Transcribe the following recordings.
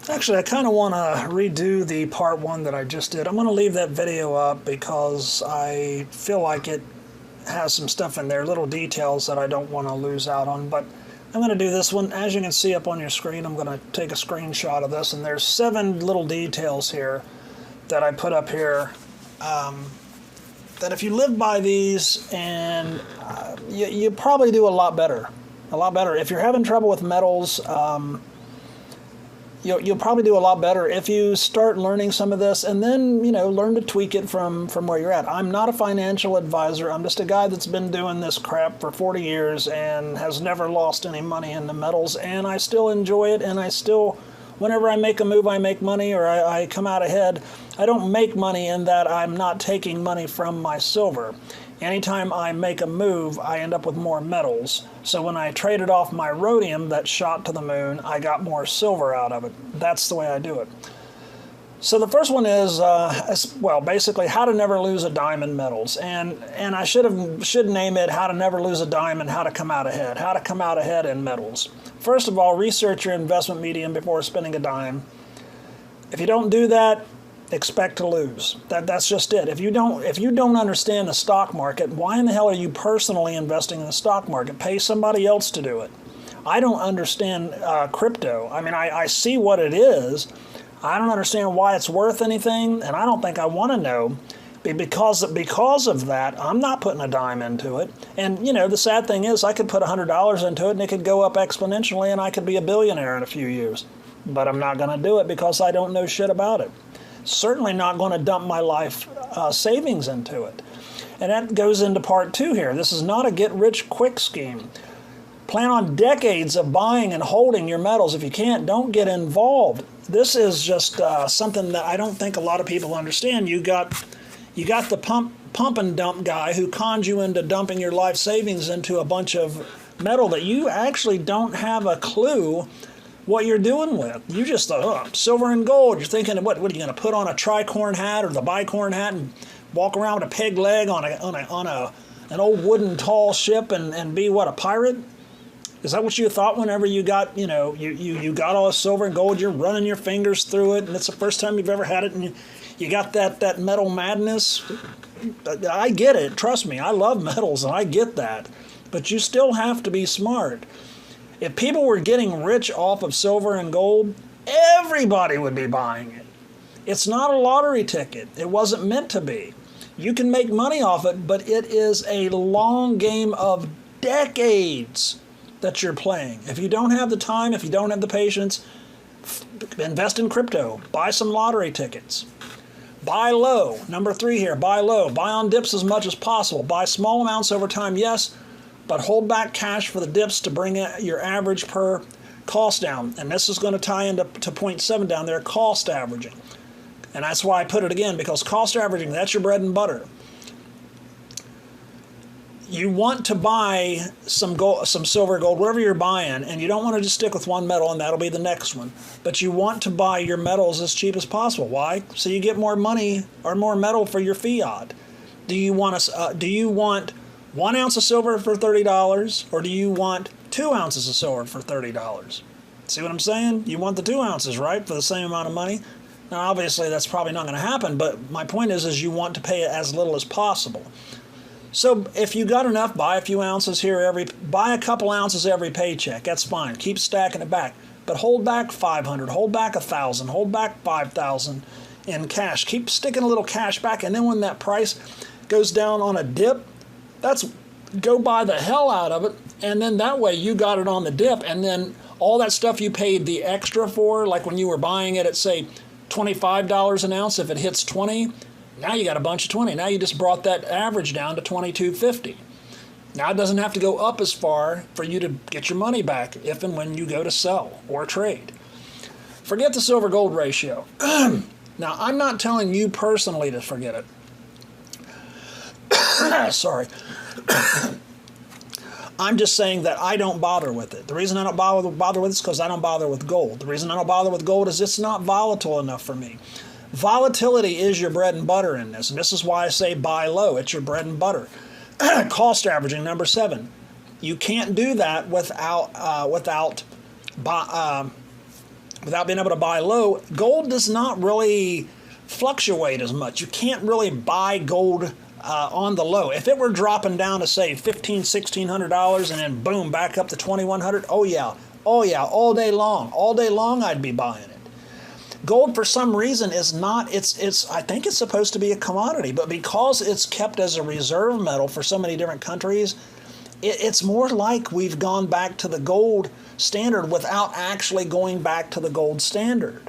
Actually, I kind of want to redo the part one that I just did. I'm going to leave that video up because I feel like it has some stuff in there, little details that I don't want to lose out on. But I'm going to do this one. As you can see up on your screen, I'm going to take a screenshot of this, and there's 7 little details here that I put up here. That if you live by these, and you probably do a lot better. A lot better. If you're having trouble with metals, you'll probably do a lot better if you start learning some of this, and then learn to tweak it from where you're at. I'm not a financial advisor. I'm just a guy that's been doing this crap for 40 years and has never lost any money in the metals, and I still enjoy it, and I still, whenever I make a move, I make money, or I come out ahead. I don't make money in that I'm not taking money from my silver. Anytime I make a move, I end up with more metals. So when I traded off my rhodium that shot to the moon, I got more silver out of it. That's the way I do it. So the first one is, well, basically how to never lose a dime in metals. And I should name it how to never lose a dime and how to come out ahead. How to come out ahead in metals. First of all, research your investment medium before spending a dime. If you don't do that, expect to lose. That's just it. If you don't understand the stock market, why in the hell are you personally investing in the stock market? Pay somebody else to do it. I don't understand crypto. I mean, I see what it is. I don't understand why it's worth anything, and I don't think I want to know. Because of that, I'm not putting a dime into it. And the sad thing is, I could put $100 into it, and it could go up exponentially, and I could be a billionaire in a few years. But I'm not going to do it because I don't know shit about it. Certainly not going to dump my life savings into it. And that goes into part 2 here. This is not a get-rich-quick scheme. Plan on decades of buying and holding your metals. If you can't, don't get involved. This is just something that I don't think a lot of people understand. You got the pump and dump guy who cons you into dumping your life savings into a bunch of metal that you actually don't have a clue what you're doing with. You just thought, oh, silver and gold. You're thinking, what are you going to put on a tricorn hat or the bicorn hat and walk around with a peg leg on an old wooden tall ship and be what, a pirate? Is that what you thought whenever you got, you got all the silver and gold, you're running your fingers through it, and it's the first time you've ever had it, and you got that metal madness? I get it. Trust me, I love metals, and I get that. But you still have to be smart. If people were getting rich off of silver and gold, everybody would be buying it. It's not a lottery ticket. It wasn't meant to be. You can make money off it, but it is a long game of decades that you're playing. If you don't have the time, if you don't have the patience, invest in crypto. Buy some lottery tickets. Buy low. Number 3 here, buy low. Buy on dips as much as possible. Buy small amounts over time, yes, but hold back cash for the dips to bring your average per cost down. And this is going to tie into point 7 down there, cost averaging. And that's why I put it again, because cost averaging, that's your bread and butter. You want to buy some gold, some silver, gold, whatever you're buying, and you don't want to just stick with one metal and that'll be the next one. But you want to buy your metals as cheap as possible. Why? So you get more money or more metal for your fiat. Do you want 1 ounce of silver for $30, or do you want 2 ounces of silver for $30? See what I'm saying? You want the 2 ounces, right, for the same amount of money? Now, obviously, that's probably not going to happen, but my point is you want to pay as little as possible. So if you got enough, buy a few ounces here buy a couple ounces every paycheck. That's fine. Keep stacking it back. But hold back 500, hold back 1,000, hold back 5,000 in cash. Keep sticking a little cash back, and then when that price goes down on a dip, go buy the hell out of it, and then that way you got it on the dip, and then all that stuff you paid the extra for, like when you were buying it at, say, $25 an ounce, if it hits 20, now you got a bunch of 20. Now you just brought that average down to $22.50. Now it doesn't have to go up as far for you to get your money back if and when you go to sell or trade. Forget the silver-gold ratio. Now, I'm not telling you personally to forget it. Sorry. I'm just saying that I don't bother with it. The reason I don't bother with it is because I don't bother with gold. The reason I don't bother with gold is it's not volatile enough for me. Volatility is your bread and butter in this, and this is why I say buy low. It's your bread and butter. Cost averaging, number 7. You can't do that without without being able to buy low, gold does not really fluctuate as much. You can't really buy gold on the low. If it were dropping down to say $1,500, $1,600 and then boom, back up to $2,100, oh yeah, all day long I'd be buying it. Gold, for some reason, is not, I think it's supposed to be a commodity, but because it's kept as a reserve metal for so many different countries, it's more like we've gone back to the gold standard without actually going back to the gold standard.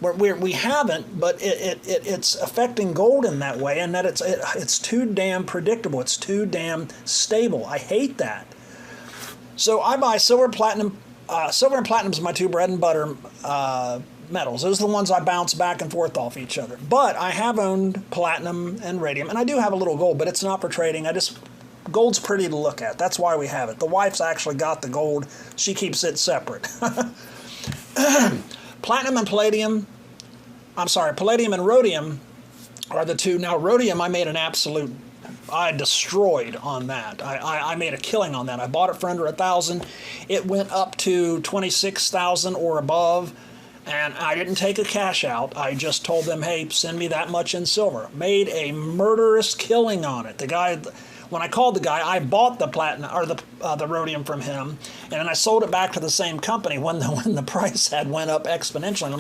We haven't, but it's affecting gold in that way, and that it's too damn predictable. It's too damn stable. I hate that. So I buy silver, platinum. Silver and platinum is my two bread and butter metals. Those are the ones I bounce back and forth off each other. But I have owned platinum and radium, and I do have a little gold, but it's not for trading. Gold's pretty to look at. That's why we have it. The wife's actually got the gold. She keeps it separate. Platinum and palladium, palladium and rhodium are the two. Now, rhodium, I destroyed on that. I made a killing on that. I bought it for under $1,000. It went up to $26,000 or above, and I didn't take a cash out. I just told them, hey, send me that much in silver. Made a murderous killing on it. The guy, when I called the guy, I bought the platinum or the rhodium from him, and then I sold it back to the same company when the price went up exponentially. And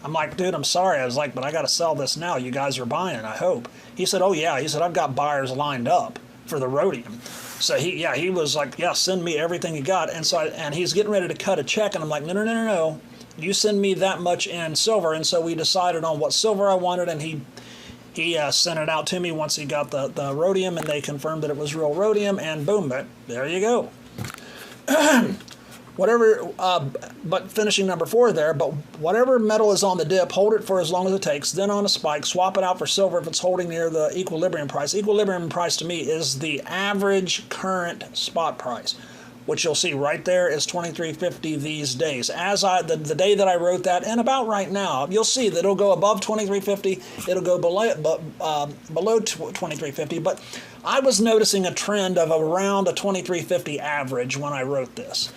I'm like, dude, I'm sorry. I was like, but I got to sell this now. You guys are buying it, I hope. He said, oh yeah. He said, I've got buyers lined up for the rhodium. So he was like, yeah, send me everything you got. And he's getting ready to cut a check, and I'm like, no. You send me that much in silver. And so we decided on what silver I wanted, and he sent it out to me once he got the rhodium, and they confirmed that it was real rhodium, and boom, there you go. But finishing number 4 there, but whatever metal is on the dip, hold it for as long as it takes, then on a spike, swap it out for silver if it's holding near the equilibrium price. Equilibrium price to me is the average current spot price, which you'll see right there is $23.50 these days. As the day that I wrote that, and about right now, you'll see that it'll go above $23.50, it'll go below $23.50, but I was noticing a trend of around a $23.50 average when I wrote this.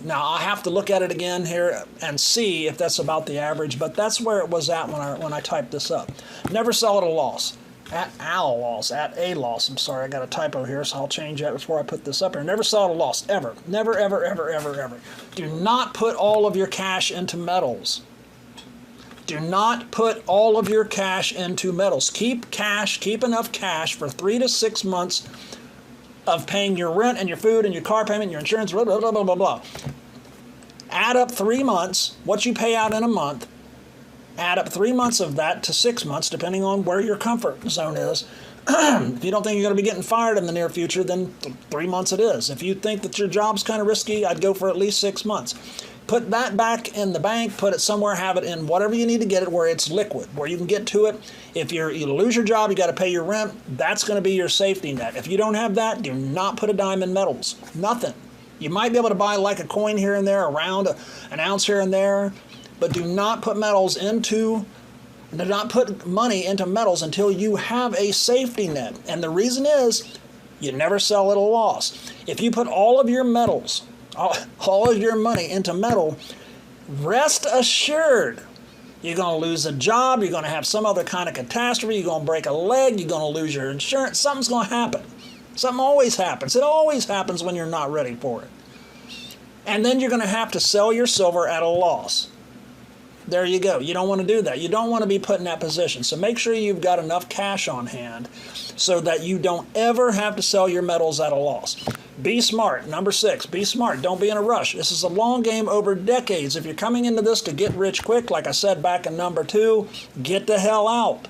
Now, I have to look at it again here and see if that's about the average, but that's where it was at when I typed this up. Never sell at a loss. At a loss. I'm sorry, I got a typo here, so I'll change that before I put this up here. Never sell at a loss, ever. Never, ever, ever, ever, ever. Do not put all of your cash into metals. Do not put all of your cash into metals. Keep enough cash for 3 to 6 months of paying your rent and your food and your car payment, your insurance, blah, blah, blah, blah, blah, blah. Add up 3 months, what you pay out in a month. Add up 3 months of that to 6 months, depending on where your comfort zone is. If you don't think you're going to be getting fired in the near future, then 3 months it is. If you think that your job's kind of risky, I'd go for at least 6 months. Put that back in the bank, put it somewhere, have it in whatever you need to get it where it's liquid, where you can get to it. If you lose your job, you got to pay your rent, that's going to be your safety net. If you don't have that, do not put a dime in metals. Nothing. You might be able to buy like a coin here and there, around an ounce here and there, but do not put money into metals until you have a safety net. And the reason is, you never sell at a loss. If you put all of your metals, all of your money into metal, rest assured, you're going to lose a job, you're going to have some other kind of catastrophe, you're going to break a leg, you're going to lose your insurance, something's going to happen. Something always happens. It always happens when you're not ready for it. And then you're going to have to sell your silver at a loss. There you go. You don't want to do that. You don't want to be put in that position. So make sure you've got enough cash on hand so that you don't ever have to sell your metals at a loss. Be smart. Number 6, be smart. Don't be in a rush. This is a long game over decades. If you're coming into this to get rich quick, like I said back in number 2, get the hell out.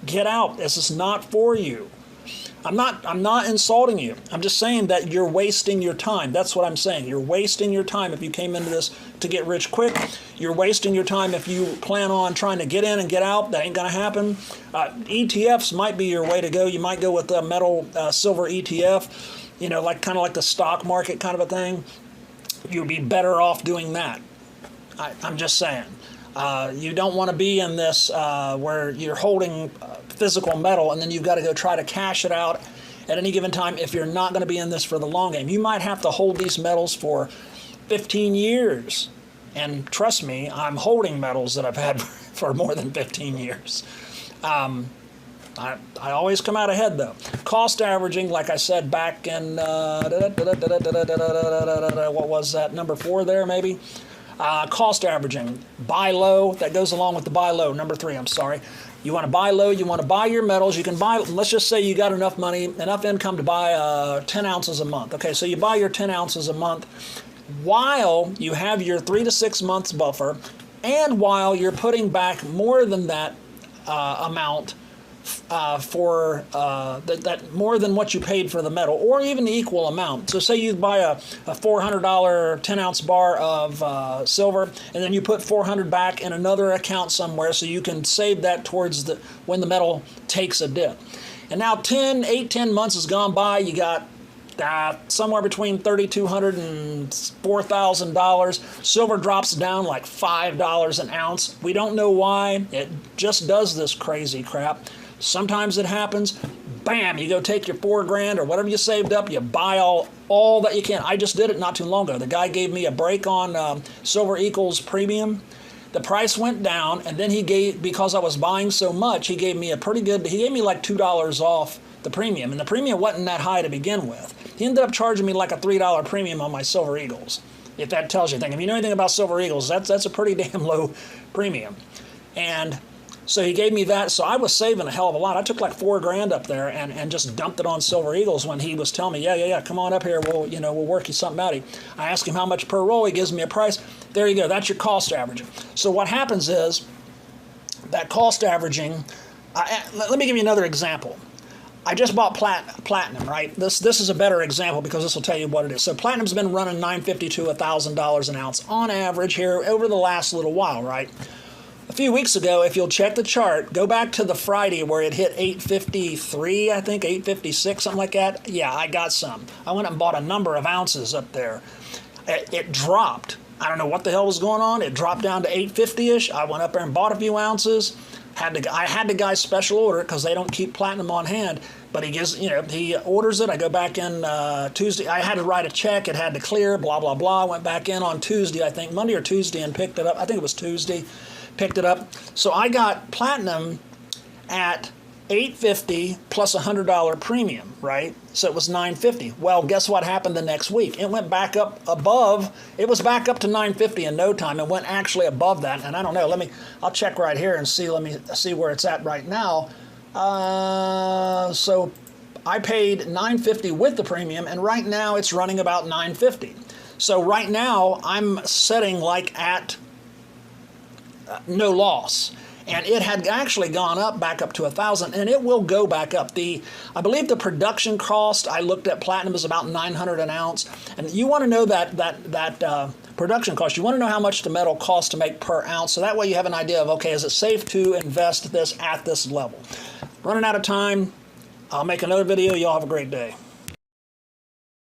Get out. This is not for you. I'm not insulting you. I'm just saying that you're wasting your time. That's what I'm saying. You're wasting your time if you came into this to get rich quick. You're wasting your time if you plan on trying to get in and get out. That ain't going to happen. ETFs might be your way to go. You might go with the metal silver ETF, kind of like the stock market kind of a thing. You'd be better off doing that. I'm just saying. You don't want to be in this where you're holding physical metal and then you've got to go try to cash it out at any given time if you're not going to be in this for the long game. You might have to hold these metals for 15 years And trust me, I'm holding metals that I've had for more than 15 years. I always come out ahead, though. Cost averaging, like I said back in, what was that, number 4 there, maybe? Cost averaging, buy low, that goes along with the buy low, number 3, I'm sorry. You want to buy low, you want to buy your metals, you can buy, let's just say you got enough money, enough income to buy 10 ounces a month. Okay, so you buy your 10 ounces a month while you have your 3 to 6 months buffer, and while you're putting back more than that amount for that more than what you paid for the metal, or even the equal amount. So say you buy a $400 10-ounce bar of silver, and then you put $400 back in another account somewhere so you can save that towards when the metal takes a dip. And now 10 months has gone by, you got somewhere between $3,200 and $4,000. Silver drops down like $5 an ounce. We don't know why. It just does this crazy crap. Sometimes it happens. Bam, you go take your $4,000 or whatever you saved up, you buy all that you can. I just did it not too long ago. The guy gave me a break on Silver Eagles Premium. The price went down, and then he gave, because I was buying so much, he gave me a pretty good, he gave me like $2 off the premium, and the premium wasn't that high to begin with. He ended up charging me like a $3 premium on my Silver Eagles, if that tells you anything. If you know anything about Silver Eagles, that's a pretty damn low premium. And so he gave me that, so I was saving a hell of a lot. I took like $4,000 up there and just dumped it on Silver Eagles when he was telling me, yeah, come on up here, we'll work you something out. I asked him how much per roll, he gives me a price. There you go, that's your cost averaging. So what happens is that cost averaging, let me give you another example. I just bought platinum, right? This is a better example because this will tell you what it is. So platinum's been running $950 to $1,000 an ounce on average here over the last little while, right? A few weeks ago, if you'll check the chart, go back to the Friday where it hit 853, I think, 856, something like that. Yeah, I got some. I went and bought a number of ounces up there. It dropped. I don't know what the hell was going on. It dropped down to 850-ish. I went up there and bought a few ounces. I had the guy special order it because they don't keep platinum on hand. But he gives, he orders it. I go back in Tuesday. I had to write a check. It had to clear, blah, blah, blah. I went back in on Tuesday, I think, Monday or Tuesday, and picked it up. I think it was Tuesday. Picked it up. So I got platinum at $850 plus $100 premium, right? So it was $950. Well, guess what happened the next week? It went back up above. It was back up to $950 in no time. It went actually above that. And I don't know. I'll check right here and see. Let me see where it's at right now. So I paid $950 with the premium, and right now it's running about $950. So right now I'm setting like at no loss. And it had actually gone up back up to 1,000, and it will go back up. I believe the production cost, I looked at platinum, is about $900 an ounce. And you want to know that production cost. You want to know how much the metal costs to make per ounce. So that way you have an idea of, okay, is it safe to invest this at this level? Running out of time. I'll make another video. Y'all have a great day.